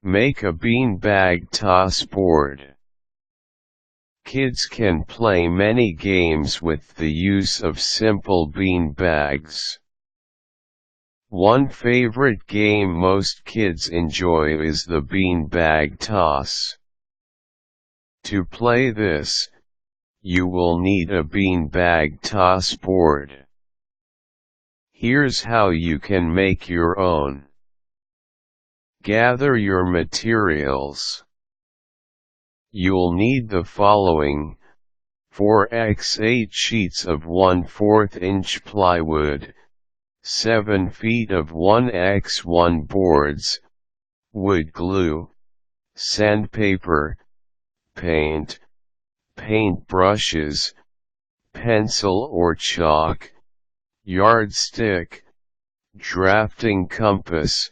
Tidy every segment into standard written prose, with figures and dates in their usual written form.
Make a beanbag toss board. Kids can play many games with the use of simple beanbags. One favorite game most kids enjoy is the beanbag toss. To play this, you will need a beanbag toss board. Here's how you can make your own. Gather your materials. You'll need the following: 4x8 sheets of 1/4 inch plywood, 7 feet of 1x1 boards, wood glue, sandpaper, paint, paintbrushes, pencil or chalk, yardstick, drafting compass,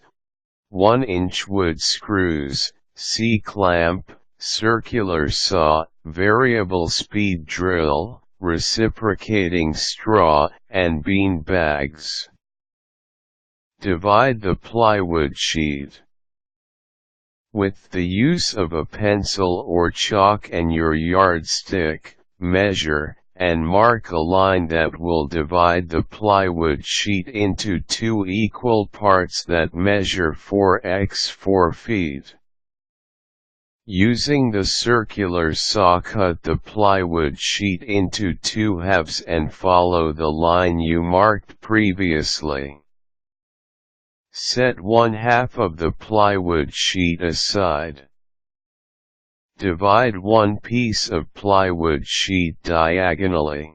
1-inch wood screws, C-clamp, circular saw, variable speed drill, reciprocating straw, and bean bags. Divide the plywood sheet. With the use of a pencil or chalk and your yardstick, measure and mark a line that will divide the plywood sheet into 2 equal parts that measure 4x4 feet. Using the circular saw, cut the plywood sheet into 2 halves and follow the line you marked previously. Set 1/2 of the plywood sheet aside. Divide one piece of plywood sheet diagonally.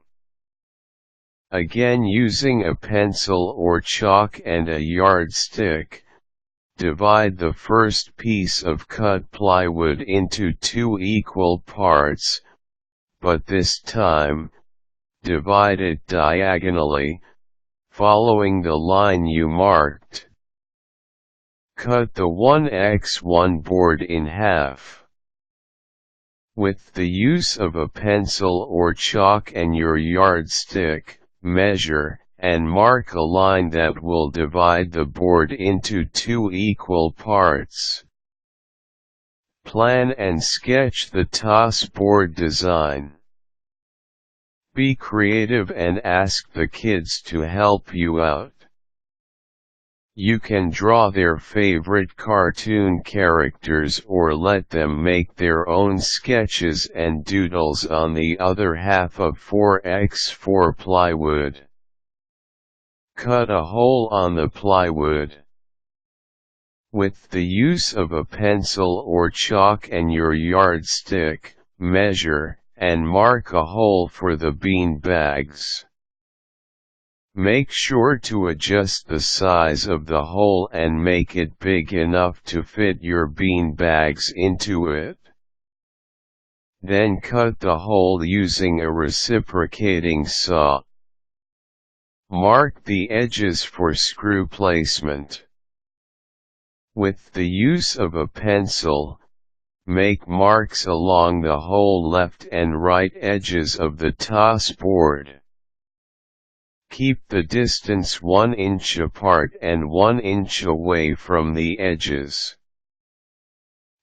Again, using a pencil or chalk and a yardstick, divide the first piece of cut plywood into 2 equal parts, but this time, divide it diagonally, following the line you marked. Cut the 1x1 board in half. With the use of a pencil or chalk and your yardstick, measure and mark a line that will divide the board into 2 equal parts. Plan and sketch the toss board design. Be creative and ask the kids to help you out. You can draw their favorite cartoon characters or let them make their own sketches and doodles on the other half of 4x4 plywood. Cut a hole on the plywood. With the use of a pencil or chalk and your yardstick, measure and mark a hole for the bean bags. Make sure to adjust the size of the hole and make it big enough to fit your bean bags into it. Then cut the hole using a reciprocating saw. Mark the edges for screw placement. With the use of a pencil, make marks along the whole left and right edges of the toss board. Keep the distance 1 inch apart and 1 inch away from the edges.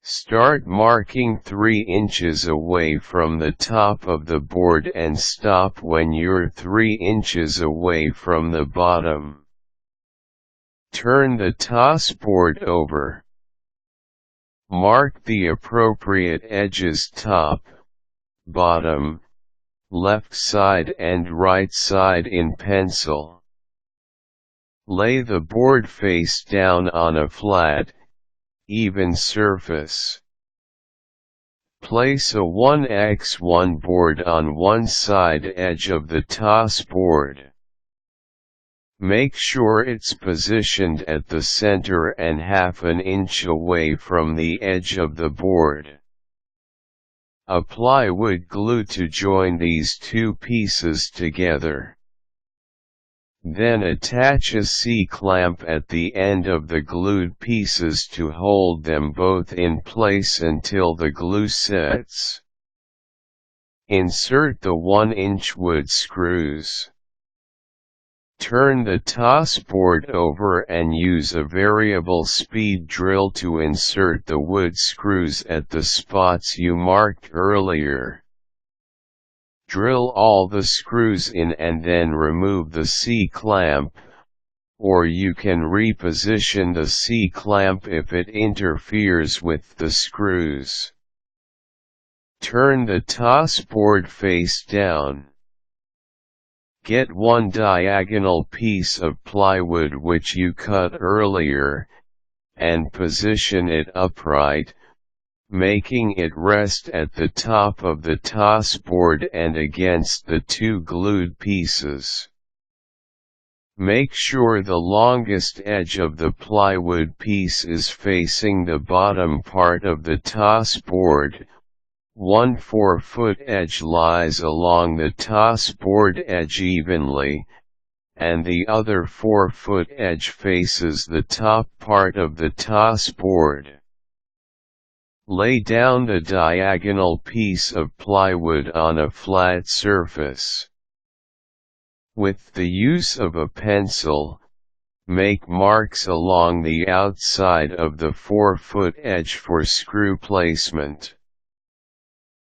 Start marking 3 inches away from the top of the board and stop when you're 3 inches away from the bottom. Turn the toss board over. Mark the appropriate edges top, bottom, left side and right side in pencil. Lay the board face down on a flat, even surface. Place a 1x1 board on one side edge of the toss board. Make sure it's positioned at the center and 1/2 inch away from the edge of the board. Apply wood glue to join these two pieces together. Then attach a C-clamp at the end of the glued pieces to hold them both in place until the glue sets. Insert the 1-inch wood screws. Turn the toss board over and use a variable speed drill to insert the wood screws at the spots you marked earlier. Drill all the screws in and then remove the C-clamp, or you can reposition the C-clamp if it interferes with the screws. Turn the toss board face down. Get one diagonal piece of plywood which you cut earlier, and position it upright, making it rest at the top of the toss board and against the two glued pieces. Make sure the longest edge of the plywood piece is facing the bottom part of the toss board. One 4-foot edge lies along the toss board edge evenly, and the other 4-foot edge faces the top part of the toss board. Lay down the diagonal piece of plywood on a flat surface. With the use of a pencil, make marks along the outside of the 4-foot edge for screw placement.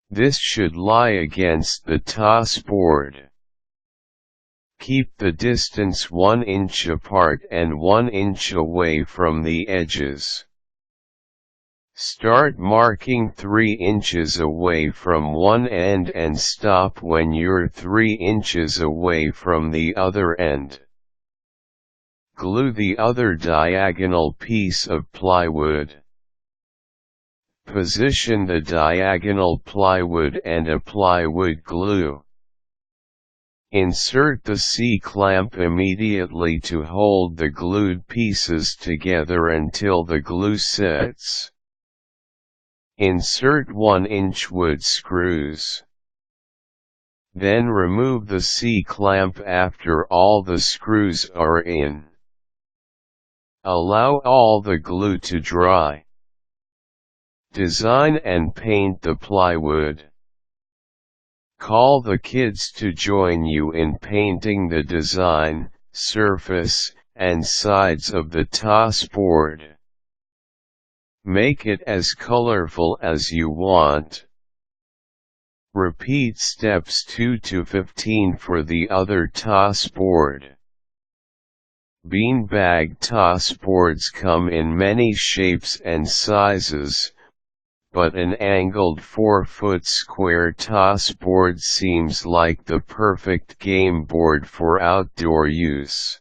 This should lie against the toss board. Keep the distance 1 inch apart and 1 inch away from the edges. Start marking 3 inches away from one end and stop when you're 3 inches away from the other end. Glue the other diagonal piece of plywood. Position the diagonal plywood and apply wood glue. Insert the C-clamp immediately to hold the glued pieces together until the glue sets. Insert 1-inch wood screws. Then remove the C-clamp after all the screws are in. Allow all the glue to dry. Design and paint the plywood. Call the kids to join you in painting the design, surface, and sides of the toss board. Make it as colorful as you want. Repeat steps 2 to 15 for the other toss board. Beanbag toss boards come in many shapes and sizes, but an angled 4-foot square toss board seems like the perfect game board for outdoor use.